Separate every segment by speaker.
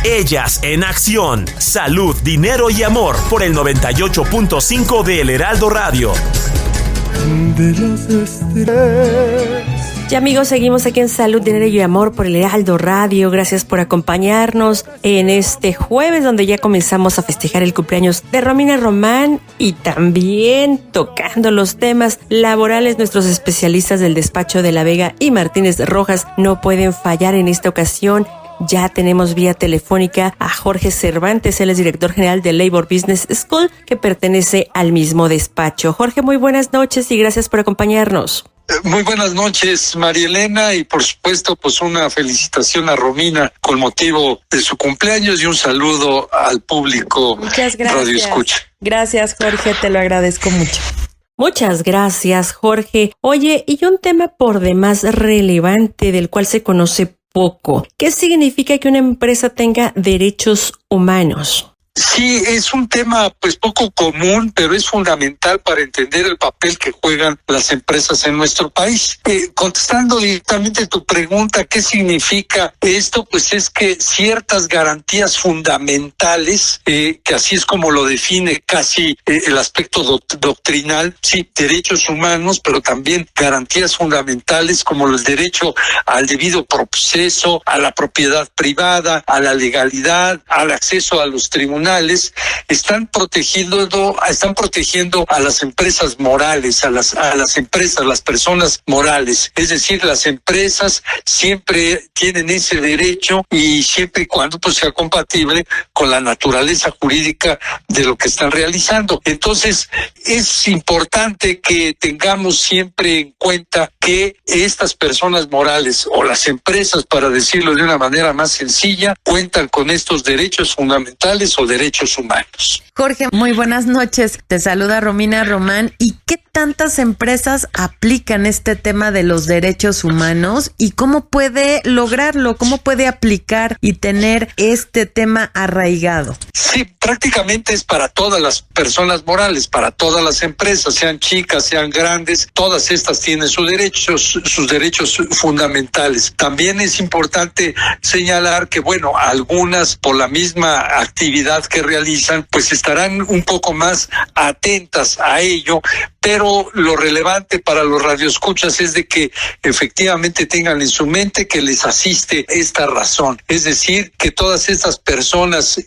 Speaker 1: Ellas en acción. Salud, dinero y amor por el 98.5 de El Heraldo Radio.
Speaker 2: De las estrellas.
Speaker 3: Y amigos, seguimos aquí en Salud, Dinero y Amor por el Heraldo Radio. Gracias por acompañarnos en este jueves donde ya comenzamos a festejar el cumpleaños de Romina Román y también tocando los temas laborales. Nuestros especialistas del despacho de La Vega y Martínez Rojas no pueden fallar en esta ocasión. Ya tenemos vía telefónica a Jorge Cervantes, él es director general de Labor Business School, que pertenece al mismo despacho. Jorge, muy buenas noches y gracias por acompañarnos.
Speaker 4: Muy buenas noches, María Elena, y por supuesto, pues una felicitación a Romina con motivo de su cumpleaños y un saludo al público.
Speaker 3: Muchas gracias.
Speaker 4: Radio Escucha.
Speaker 3: Gracias, Jorge, te lo agradezco mucho. Muchas gracias, Jorge. Oye, y un tema por demás relevante del cual se conoce poco. ¿Qué significa que una empresa tenga derechos humanos?
Speaker 4: Sí, es un tema pues poco común, pero es fundamental para entender el papel que juegan las empresas en nuestro país. Contestando directamente tu pregunta, ¿qué significa esto? Pues es que ciertas garantías fundamentales, que así es como lo define casi el aspecto doctrinal, sí, derechos humanos, pero también garantías fundamentales como el derecho al debido proceso, a la propiedad privada, a la legalidad, al acceso a los tribunales, están protegiendo a las empresas morales, a las empresas, las personas morales. Es decir, las empresas siempre tienen ese derecho y siempre y cuando pues sea compatible con la naturaleza jurídica de lo que están realizando. Entonces, es importante que tengamos siempre en cuenta que estas personas morales o las empresas, para decirlo de una manera más sencilla, cuentan con estos derechos fundamentales o derechos humanos.
Speaker 5: Jorge, muy buenas noches. Te saluda Romina Román. ¿Y qué tantas empresas aplican este tema de los derechos humanos y cómo puede lograrlo? ¿Cómo puede aplicar y tener este tema arraigado?
Speaker 4: Sí, prácticamente es para todas las personas morales, para todas las empresas, sean chicas, sean grandes, todas estas tienen sus derechos fundamentales. También es importante señalar que, bueno, algunas por la misma actividad que realizan, pues estarán un poco más atentas a ello, pero lo relevante para los radioescuchas es de que efectivamente tengan en su mente que les asiste esta razón, es decir, que todas estas personas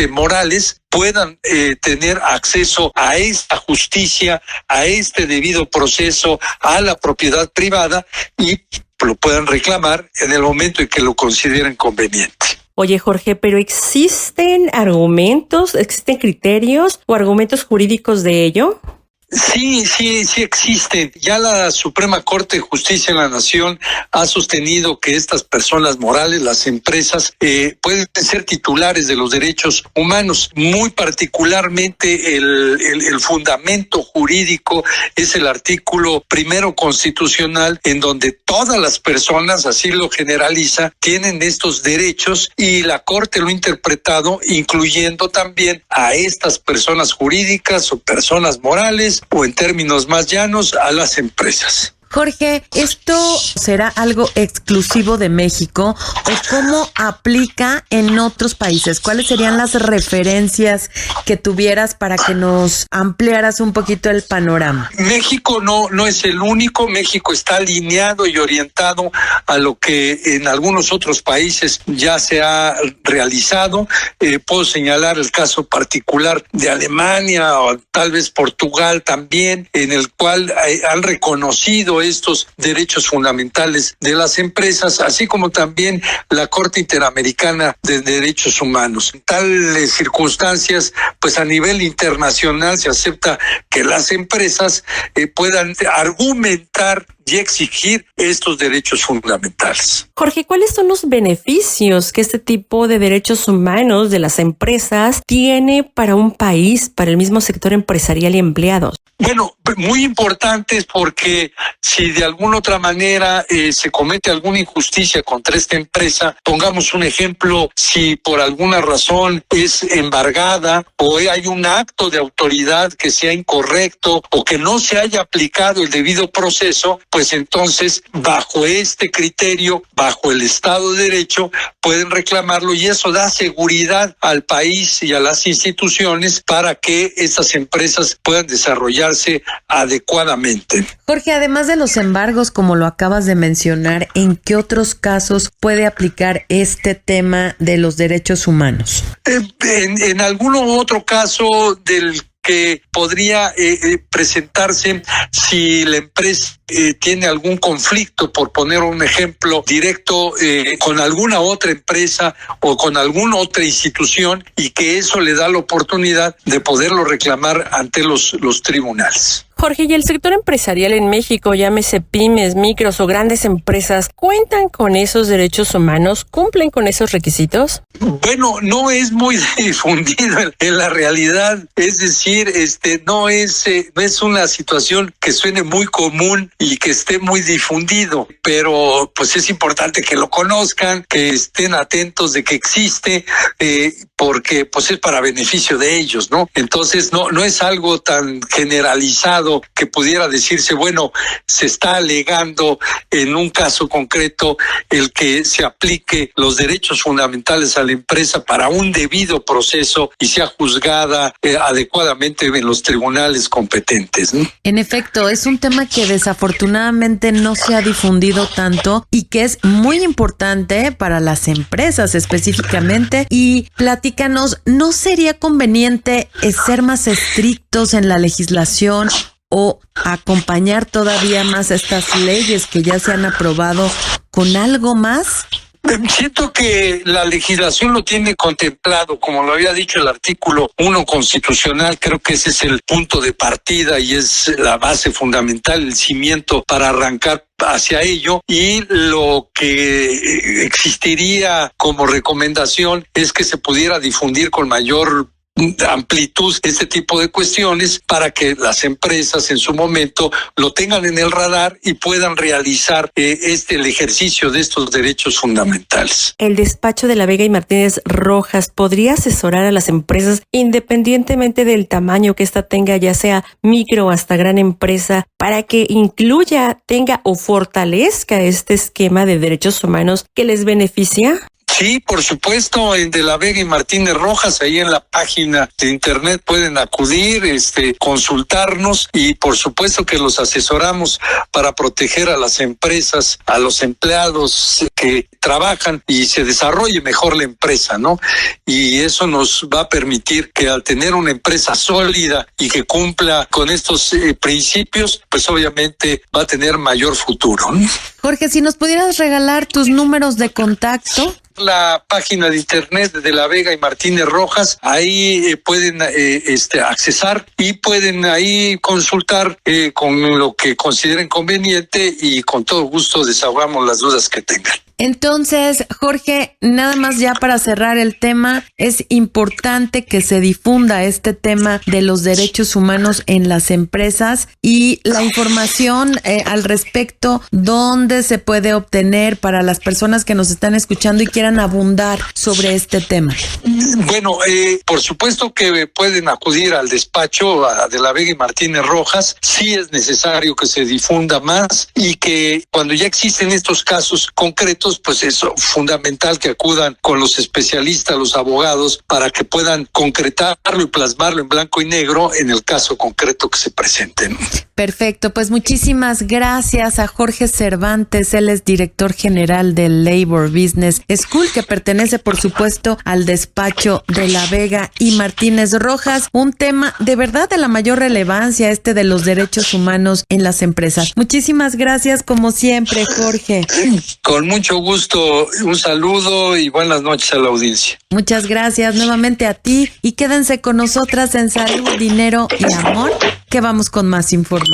Speaker 4: morales puedan tener acceso a esta justicia, a este debido proceso, a la propiedad privada y lo puedan reclamar en el momento en que lo consideren conveniente.
Speaker 3: Oye, Jorge, pero ¿existen argumentos, existen criterios o argumentos jurídicos de ello?
Speaker 4: Sí existen. Ya la Suprema Corte de Justicia de la Nación ha sostenido que estas personas morales, las empresas, pueden ser titulares de los derechos humanos. Muy particularmente el fundamento jurídico es el artículo 1 constitucional, en donde todas las personas, así lo generaliza, tienen estos derechos, y la Corte lo ha interpretado incluyendo también a estas personas jurídicas o personas morales, o en términos más llanos, a las empresas.
Speaker 5: Jorge, ¿esto será algo exclusivo de México o cómo aplica en otros países? ¿Cuáles serían las referencias que tuvieras para que nos ampliaras un poquito el panorama?
Speaker 4: México no es el único. México está alineado y orientado a lo que en algunos otros países ya se ha realizado. Puedo señalar el caso particular de Alemania o tal vez Portugal también, en el cual han reconocido estos derechos fundamentales de las empresas, así como también la Corte Interamericana de Derechos Humanos. En tales circunstancias, pues a nivel internacional se acepta que las empresas puedan argumentar y exigir estos derechos fundamentales.
Speaker 3: Jorge, ¿cuáles son los beneficios que este tipo de derechos humanos de las empresas tiene para un país, para el mismo sector empresarial y empleados?
Speaker 4: Bueno, muy importantes porque si de alguna otra manera se comete alguna injusticia contra esta empresa, pongamos un ejemplo, si por alguna razón es embargada o hay un acto de autoridad que sea incorrecto o que no se haya aplicado el debido proceso, pues entonces bajo este criterio, bajo el Estado de Derecho, pueden reclamarlo y eso da seguridad al país y a las instituciones para que estas empresas puedan desarrollarse adecuadamente.
Speaker 5: Jorge, además de los embargos, como lo acabas de mencionar, ¿en qué otros casos puede aplicar este tema de los derechos humanos?
Speaker 4: En algún otro caso del que podría presentarse si la empresa tiene algún conflicto, por poner un ejemplo directo, con alguna otra empresa o con alguna otra institución, y que eso le da la oportunidad de poderlo reclamar ante los tribunales.
Speaker 3: Jorge, ¿y el sector empresarial en México, llámese pymes, micros o grandes empresas, cuentan con esos derechos humanos? ¿Cumplen con esos requisitos?
Speaker 4: Bueno, no es muy difundido en la realidad, es decir, no es una situación que suene muy común y que esté muy difundido, pero pues es importante que lo conozcan, que estén atentos de que existe, porque pues es para beneficio de ellos, ¿no? Entonces no es algo tan generalizado que pudiera decirse, bueno, se está alegando en un caso concreto el que se aplique los derechos fundamentales a la empresa para un debido proceso y sea juzgada adecuadamente en los tribunales competentes, ¿no?
Speaker 5: En efecto, es un tema que desafortunadamente no se ha difundido tanto y que es muy importante para las empresas específicamente. Y platícanos, ¿no sería conveniente ser más estrictos en la legislación o acompañar todavía más estas leyes que ya se han aprobado con algo más?
Speaker 4: Siento que la legislación lo tiene contemplado, como lo había dicho el artículo 1 constitucional. Creo que ese es el punto de partida y es la base fundamental, el cimiento para arrancar hacia ello, y lo que existiría como recomendación es que se pudiera difundir con mayor amplitud este tipo de cuestiones para que las empresas en su momento lo tengan en el radar y puedan realizar el ejercicio de estos derechos fundamentales.
Speaker 3: ¿El despacho de La Vega y Martínez Rojas podría asesorar a las empresas independientemente del tamaño que ésta tenga, ya sea micro o hasta gran empresa, para que incluya, tenga o fortalezca este esquema de derechos humanos que les beneficia?
Speaker 4: Sí, por supuesto, en De La Vega y Martínez Rojas, ahí en la página de internet pueden acudir, consultarnos, y por supuesto que los asesoramos para proteger a las empresas, a los empleados que trabajan y se desarrolle mejor la empresa, ¿no? Y eso nos va a permitir que al tener una empresa sólida y que cumpla con estos principios, pues obviamente va a tener mayor futuro, ¿no?
Speaker 5: Jorge, si nos pudieras regalar tus números de contacto.
Speaker 4: La página de internet de La Vega y Martínez Rojas, ahí pueden accesar y pueden ahí consultar con lo que consideren conveniente, y con todo gusto desahogamos las dudas que tengan.
Speaker 5: Entonces, Jorge, nada más ya para cerrar el tema, es importante que se difunda este tema de los derechos humanos en las empresas, y la información al respecto, ¿dónde se puede obtener para las personas que nos están escuchando y quieran abundar sobre este tema?
Speaker 4: Bueno, por supuesto que pueden acudir al despacho de La Vega y Martínez Rojas. Sí es necesario que se difunda más, y que cuando ya existen estos casos concretos, pues es fundamental que acudan con los especialistas, los abogados, para que puedan concretarlo y plasmarlo en blanco y negro en el caso concreto que se presente, ¿no?
Speaker 5: Perfecto, pues muchísimas gracias a Jorge Cervantes. Él es director general del Labor Business School, que pertenece por supuesto al despacho de La Vega y Martínez Rojas. Un tema de verdad de la mayor relevancia, de los derechos humanos en las empresas. Muchísimas gracias como siempre, Jorge.
Speaker 4: Con mucho gusto, un saludo y buenas noches a la audiencia.
Speaker 5: Muchas gracias nuevamente a ti, y quédense con nosotras en Salud, Dinero y Amor, que vamos con más información.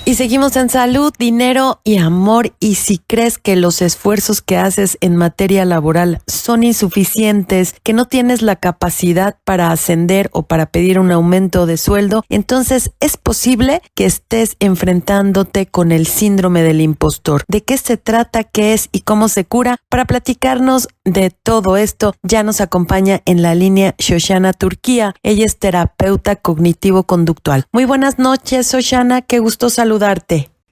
Speaker 5: Y seguimos en salud, dinero y amor. Y si crees que los esfuerzos que haces en materia laboral son insuficientes, que no tienes la capacidad para ascender o para pedir un aumento de sueldo, entonces es posible que estés enfrentándote con el síndrome del impostor. ¿De qué se trata, qué es y cómo se cura? Para platicarnos de todo esto, ya nos acompaña en la línea Shoshana Turquía. Ella es terapeuta cognitivo-conductual. Muy buenas noches, Shoshana, qué gusto saludarte.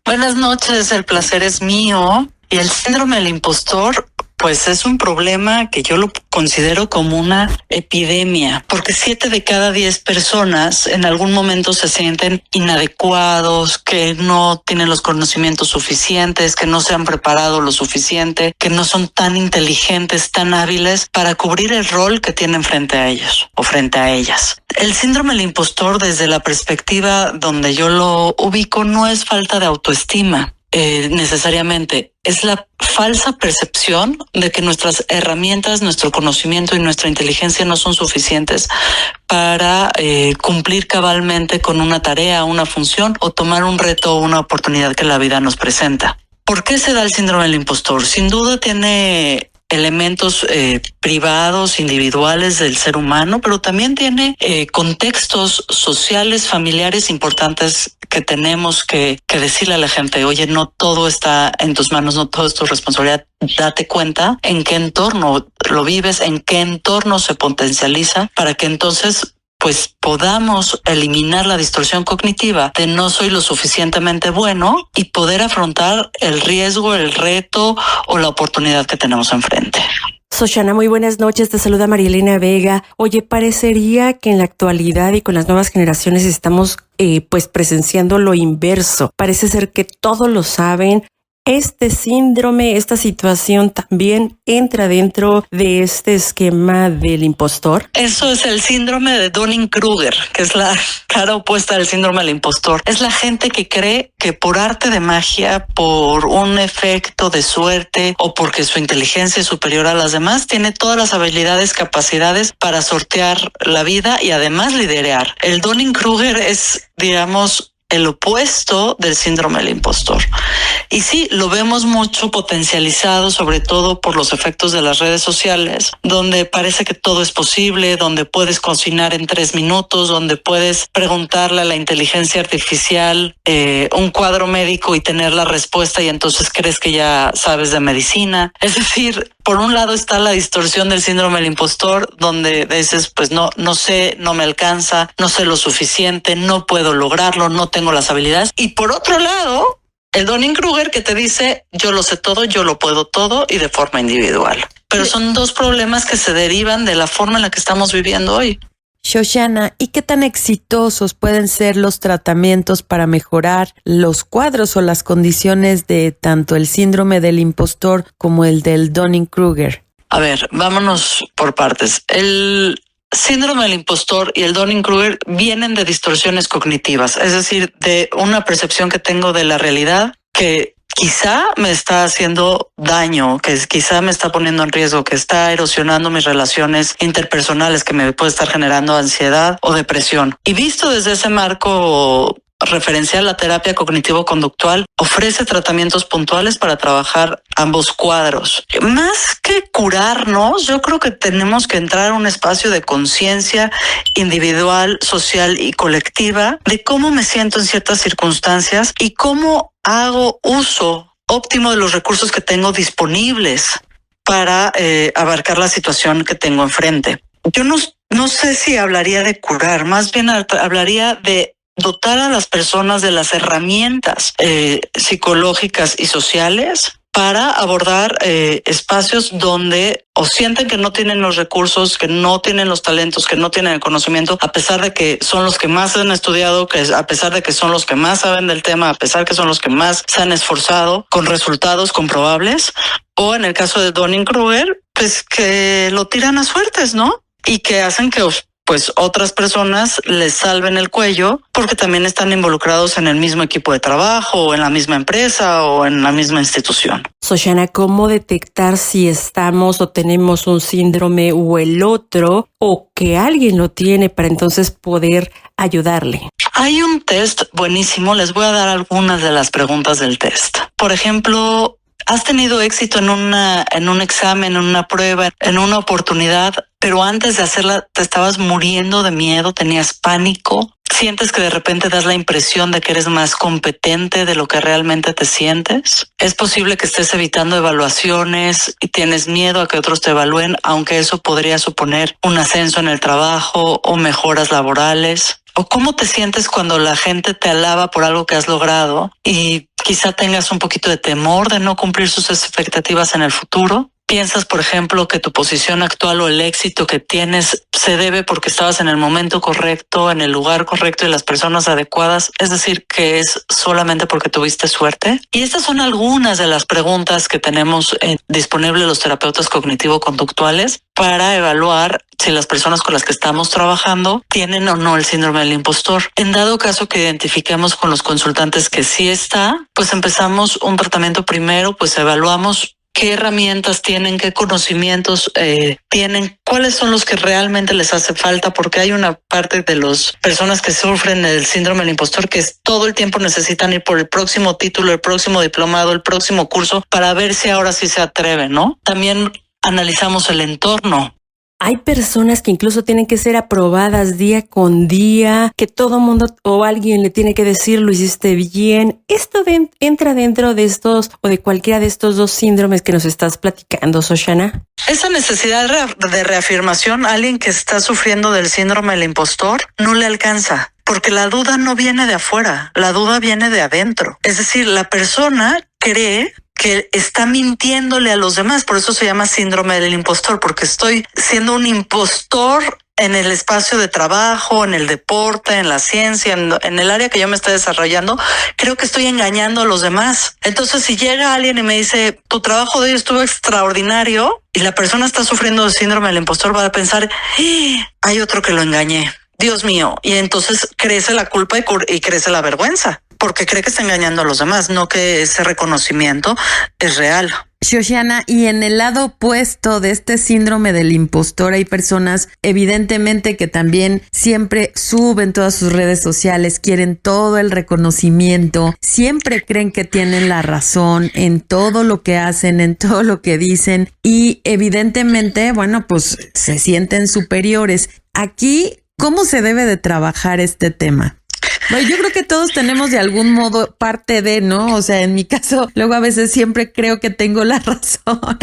Speaker 6: Buenas noches, el placer es mío. Y el síndrome del impostor, pues es un problema que yo lo considero como una epidemia, porque 7 de cada 10 personas en algún momento se sienten inadecuados, que no tienen los conocimientos suficientes, que no se han preparado lo suficiente, que no son tan inteligentes, tan hábiles para cubrir el rol que tienen frente a ellos o frente a ellas. El síndrome del impostor, desde la perspectiva donde yo lo ubico, no es falta de autoestima. Necesariamente es la falsa percepción de que nuestras herramientas, nuestro conocimiento y nuestra inteligencia no son suficientes para cumplir cabalmente con una tarea, una función o tomar un reto o una oportunidad que la vida nos presenta. ¿Por qué se da el síndrome del impostor? Sin duda tiene elementos privados, individuales del ser humano, pero también tiene contextos sociales, familiares importantes que tenemos que decirle a la gente: oye, no todo está en tus manos, no todo es tu responsabilidad. Date cuenta en qué entorno lo vives, en qué entorno se potencializa, para que entonces pues podamos eliminar la distorsión cognitiva de no soy lo suficientemente bueno y poder afrontar el riesgo, el reto o la oportunidad que tenemos enfrente.
Speaker 3: Shoshana, muy buenas noches, te saluda Marielena Vega. Oye, parecería que en la actualidad y con las nuevas generaciones estamos pues presenciando lo inverso. Parece ser que todos lo saben. Este síndrome, esta situación también entra dentro de este esquema del impostor.
Speaker 6: Eso es el síndrome de Dunning-Kruger, que es la cara opuesta del síndrome del impostor. Es la gente que cree que por arte de magia, por un efecto de suerte o porque su inteligencia es superior a las demás, tiene todas las habilidades, capacidades para sortear la vida y además liderar. El Dunning-Kruger es, digamos, el opuesto del síndrome del impostor. Y sí, lo vemos mucho potencializado, sobre todo por los efectos de las redes sociales, donde parece que todo es posible, donde puedes cocinar en 3 minutos, donde puedes preguntarle a la inteligencia artificial un cuadro médico y tener la respuesta y entonces crees que ya sabes de medicina. Es decir, por un lado está la distorsión del síndrome del impostor, donde dices, pues no sé, no me alcanza, no sé lo suficiente, no puedo lograrlo, no tengo las habilidades. Y por otro lado, el Dunning-Kruger, que te dice, yo lo sé todo, yo lo puedo todo y de forma individual. Pero son dos problemas que se derivan de la forma en la que estamos viviendo hoy.
Speaker 5: Shoshana, ¿y qué tan exitosos pueden ser los tratamientos para mejorar los cuadros o las condiciones de tanto el síndrome del impostor como el del Dunning-Kruger?
Speaker 6: A ver, vámonos por partes. El síndrome del impostor y el Dunning-Kruger vienen de distorsiones cognitivas, es decir, de una percepción que tengo de la realidad que quizá me está haciendo daño, que quizá me está poniendo en riesgo, que está erosionando mis relaciones interpersonales, que me puede estar generando ansiedad o depresión. Y visto desde ese marco referencial, la terapia cognitivo-conductual ofrece tratamientos puntuales para trabajar ambos cuadros. Más que curarnos, yo creo que tenemos que entrar a un espacio de conciencia individual, social y colectiva de cómo me siento en ciertas circunstancias y cómo hago uso óptimo de los recursos que tengo disponibles para abarcar la situación que tengo enfrente. Yo no sé si hablaría de curar, más bien hablaría de dotar a las personas de las herramientas psicológicas y sociales para abordar espacios donde o sienten que no tienen los recursos, que no tienen los talentos, que no tienen el conocimiento, a pesar de que son los que más han estudiado, que a pesar de que son los que más saben del tema, a pesar de que son los que más se han esforzado, con resultados comprobables, o en el caso de Dunning-Kruger, pues que lo tiran a suertes, ¿no? Y que hacen que pues otras personas les salven el cuello porque también están involucrados en el mismo equipo de trabajo o en la misma empresa o en la misma institución.
Speaker 3: Shoshana, ¿cómo detectar si estamos o tenemos un síndrome o el otro o que alguien lo tiene para entonces poder ayudarle?
Speaker 6: Hay un test buenísimo. Les voy a dar algunas de las preguntas del test. Por ejemplo, ¿has tenido éxito en un examen, en una prueba, en una oportunidad, pero antes de hacerla te estabas muriendo de miedo, tenías pánico? ¿Sientes que de repente das la impresión de que eres más competente de lo que realmente te sientes? Es posible que estés evitando evaluaciones y tienes miedo a que otros te evalúen, aunque eso podría suponer un ascenso en el trabajo o mejoras laborales. ¿O cómo te sientes cuando la gente te alaba por algo que has logrado y quizá tengas un poquito de temor de no cumplir sus expectativas en el futuro? ¿Piensas, por ejemplo, que tu posición actual o el éxito que tienes se debe porque estabas en el momento correcto, en el lugar correcto y las personas adecuadas? Es decir, que es solamente porque tuviste suerte. Y estas son algunas de las preguntas que tenemos disponibles los terapeutas cognitivo-conductuales para evaluar si las personas con las que estamos trabajando tienen o no el síndrome del impostor. En dado caso que identifiquemos con los consultantes que sí está, pues empezamos un tratamiento primero, pues evaluamos qué herramientas tienen, qué conocimientos tienen, cuáles son los que realmente les hace falta, porque hay una parte de las personas que sufren el síndrome del impostor que todo el tiempo necesitan ir por el próximo título, el próximo diplomado, el próximo curso para ver si ahora sí se atreven, ¿no? También analizamos el entorno.
Speaker 3: Hay personas que incluso tienen que ser aprobadas día con día, que todo mundo o alguien le tiene que decir lo hiciste bien. ¿Esto entra dentro de estos o de cualquiera de estos dos síndromes que nos estás platicando, Shoshana?
Speaker 6: Esa necesidad de reafirmación a alguien que está sufriendo del síndrome del impostor no le alcanza. Porque la duda no viene de afuera, la duda viene de adentro. Es decir, la persona cree que está mintiéndole a los demás. Por eso se llama síndrome del impostor, porque estoy siendo un impostor en el espacio de trabajo, en el deporte, en la ciencia, en el área que yo me estoy desarrollando. Creo que estoy engañando a los demás. Entonces, si llega alguien y me dice, tu trabajo de hoy estuvo extraordinario, y la persona está sufriendo de síndrome del impostor, va a pensar, hay otro que lo engañé. Dios mío. Y entonces crece la culpa y crece la vergüenza, porque cree que está engañando a los demás, no que ese reconocimiento es real.
Speaker 5: Shoshana, y en el lado opuesto de este síndrome del impostor hay personas evidentemente que también siempre suben todas sus redes sociales, quieren todo el reconocimiento, siempre creen que tienen la razón en todo lo que hacen, en todo lo que dicen y evidentemente, bueno, pues se sienten superiores. Aquí, ¿cómo se debe de trabajar este tema? Bueno, yo creo que todos tenemos de algún modo parte de, ¿no? O sea, en mi caso, luego a veces siempre creo que tengo la razón.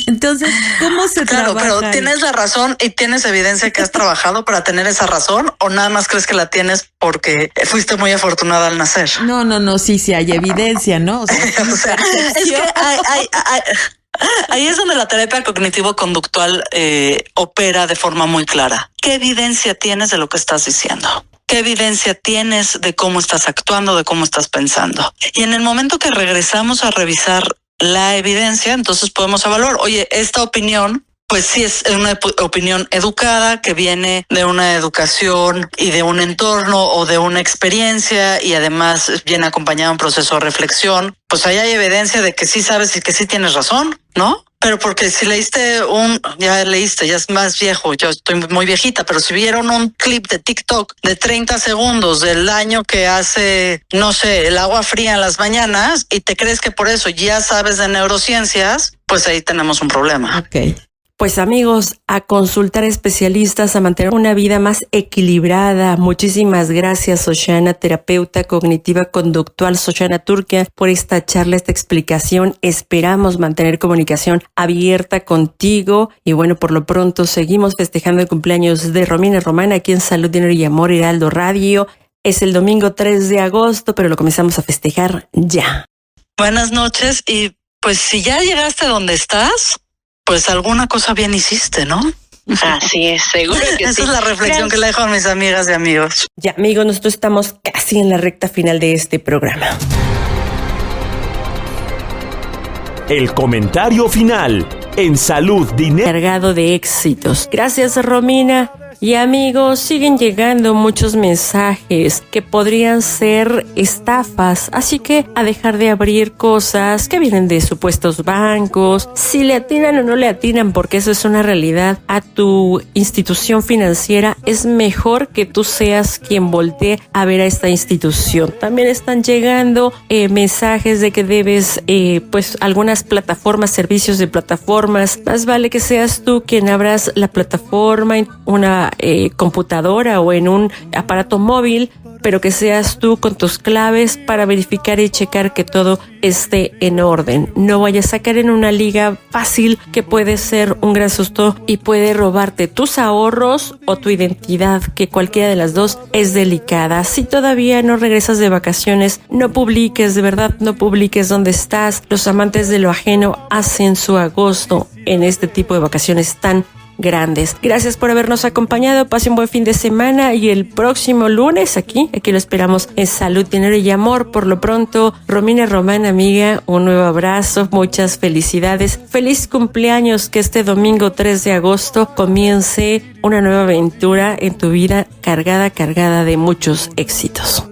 Speaker 5: Entonces, ¿cómo se trabaja?
Speaker 6: Claro, pero ¿tienes la razón y tienes evidencia que has trabajado para tener esa razón o nada más crees que la tienes porque fuiste muy afortunada al nacer?
Speaker 5: No, sí hay evidencia, ¿no? O sea,
Speaker 6: es que ahí es donde la terapia cognitivo-conductual opera de forma muy clara. ¿Qué evidencia tienes de lo que estás diciendo? ¿Qué evidencia tienes de cómo estás actuando, de cómo estás pensando? Y en el momento que regresamos a revisar la evidencia, entonces podemos evaluar, oye, esta opinión, pues sí es una opinión educada que viene de una educación y de un entorno o de una experiencia y además viene acompañado de un proceso de reflexión. Pues ahí hay evidencia de que sí sabes y que sí tienes razón, ¿no? Pero porque si ya es más viejo, yo estoy muy viejita, pero si vieron un clip de TikTok de 30 segundos del daño que hace, no sé, el agua fría en las mañanas y te crees que por eso ya sabes de neurociencias, pues ahí tenemos un problema.
Speaker 5: Ok.
Speaker 3: Pues amigos, a consultar especialistas, a mantener una vida más equilibrada. Muchísimas gracias, Shoshana, terapeuta cognitiva conductual, Shoshana Turkia, por esta charla, esta explicación. Esperamos mantener comunicación abierta contigo. Y bueno, por lo pronto seguimos festejando el cumpleaños de Romina Román aquí en Salud, Dinero y Amor, Heraldo Radio. Es el domingo 3 de agosto, pero lo comenzamos a festejar ya.
Speaker 6: Buenas noches y pues si ya llegaste donde estás, pues alguna cosa bien hiciste, ¿no?
Speaker 7: Así es, seguro que
Speaker 6: Esa
Speaker 7: sí.
Speaker 6: es la reflexión que le dejo a mis amigas y amigos.
Speaker 3: Ya, amigos, nosotros estamos casi en la recta final de este programa.
Speaker 1: El comentario final en Salud, Dinero.
Speaker 3: Cargado de éxitos. Gracias, Romina. Y amigos, siguen llegando muchos mensajes que podrían ser estafas, así que a dejar de abrir cosas que vienen de supuestos bancos, si le atinan o no le atinan, porque eso es una realidad, a tu institución financiera, es mejor que tú seas quien voltee a ver a esta institución. También están llegando mensajes de que debes pues algunas plataformas, servicios de plataformas. Más vale que seas tú quien abras la plataforma en una computadora o en un aparato móvil, pero que seas tú con tus claves para verificar y checar que todo esté en orden. No vayas a caer en una liga fácil que puede ser un gran susto y puede robarte tus ahorros o tu identidad, que cualquiera de las dos es delicada. Si todavía no regresas de vacaciones, no publiques, de verdad, no publiques dónde estás. Los amantes de lo ajeno hacen su agosto en este tipo de vacaciones tan grandes. Gracias por habernos acompañado. Pase un buen fin de semana y el próximo lunes aquí lo esperamos en Salud, Dinero y Amor. Por lo pronto, Romina Román, amiga, un nuevo abrazo, muchas felicidades. Feliz cumpleaños, que este domingo 3 de agosto comience una nueva aventura en tu vida cargada de muchos éxitos.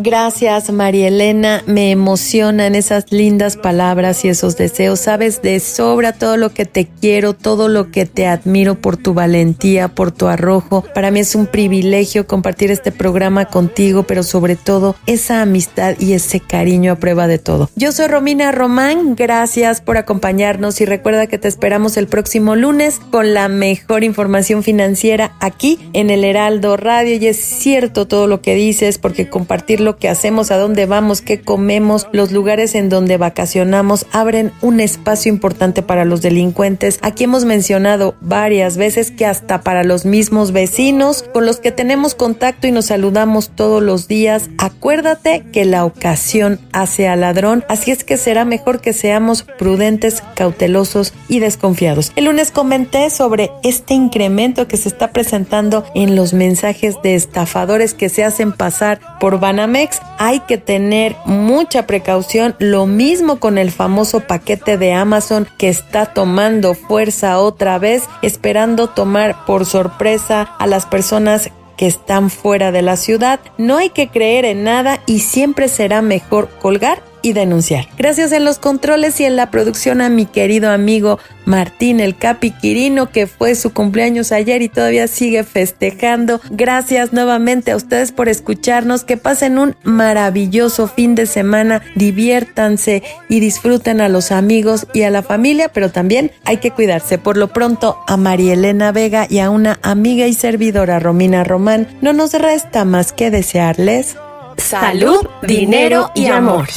Speaker 5: Gracias, María Elena. Me emocionan esas lindas palabras y esos deseos. Sabes de sobra todo lo que te quiero, todo lo que te admiro por tu valentía, por tu arrojo. Para mí es un privilegio compartir este programa contigo, pero sobre todo esa amistad y ese cariño a prueba de todo. Yo soy Romina Román. Gracias por acompañarnos y recuerda que te esperamos el próximo lunes con la mejor información financiera aquí en el Heraldo Radio. Y es cierto todo lo que dices, porque compartir lo que hacemos, a dónde vamos, qué comemos, los lugares en donde vacacionamos, abren un espacio importante para los delincuentes. Aquí hemos mencionado varias veces que hasta para los mismos vecinos con los que tenemos contacto y nos saludamos todos los días. Acuérdate que la ocasión hace al ladrón, así es que será mejor que seamos prudentes, cautelosos y desconfiados. El lunes comenté sobre este incremento que se está presentando en los mensajes de estafadores que se hacen pasar por Banamex. Hay que tener mucha precaución. Lo mismo con el famoso paquete de Amazon que está tomando fuerza otra vez, esperando tomar por sorpresa a las personas que están fuera de la ciudad. No hay que creer en nada y siempre será mejor colgar y denunciar. Gracias en los controles y en la producción a mi querido amigo Martín el Capi Quirino, que fue su cumpleaños ayer y todavía sigue festejando. Gracias nuevamente a ustedes por escucharnos. Que pasen un maravilloso fin de semana, diviértanse y disfruten a los amigos y a la familia, pero también hay que cuidarse. Por lo pronto, a María Elena Vega y a una amiga y servidora, Romina Román, no nos resta más que desearles
Speaker 3: salud, dinero y amor.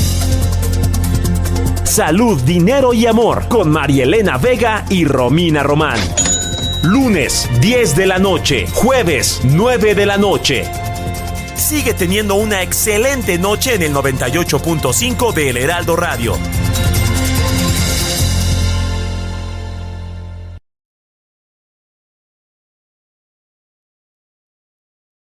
Speaker 1: Salud, Dinero y Amor con María Elena Vega y Romina Román. Lunes 10 de la noche, jueves 9 de la noche. Sigue teniendo una excelente noche en el 98.5 de El Heraldo Radio.